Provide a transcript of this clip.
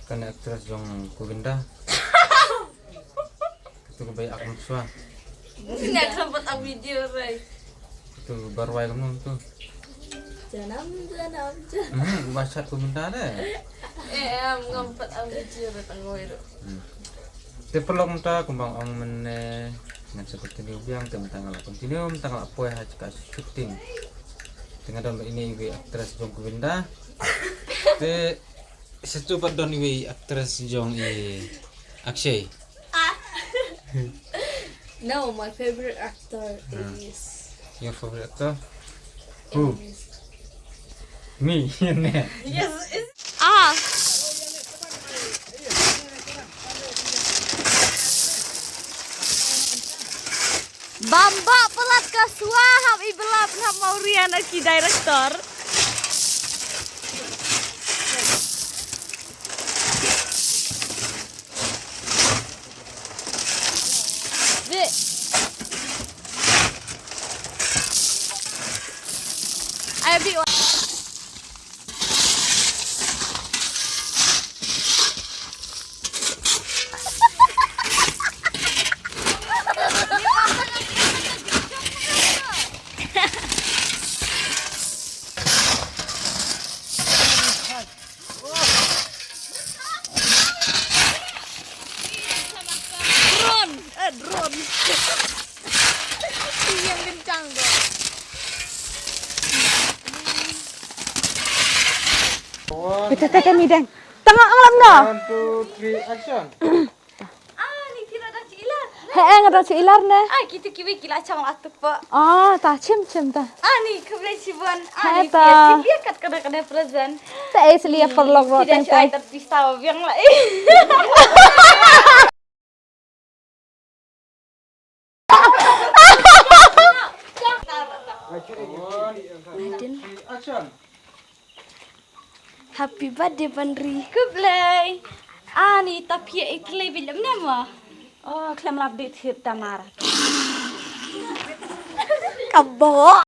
Kan aktris yang Govinda. Itu kebaik akun suah. Nggak sempat aku video, Ray. Itu baru aja kamu tuh. Janam. Baca Govinda deh. Ngempet aku video tanggo itu. Te perlu minta kumbang ang mene dengan seperti ini biang tentang continuum tanggal apa ya jika syuting dengan dalam ini ibu aktris Jong Govinda te secoba don ibu aktris Jong Akshay. No, my favorite actor is Your favorite actor? Who? Me. yes, Bamba pelat kaswaham ibelap ham Mauriana ki director. Be. Ayo bi. Drone. Yang kencang dong. Kita kami dang. Tengok alam no. 1, 2, 3 action. Ni kira dah cilar. Hei, ngada si ilar ne. Kita kiwi kila cang atuk pak. Oh, ta cim ta. Ni kebelah cibuan. Hai, Ni ta. dia kat kada present. Ta es liya perlok ro teng Tidak teng. ada pisau yang lain. Action. Happy birthday Bandri. Kublai. Ni tapi iklay bilam nama. Oh, klem lab dit hit tamara. Kabo.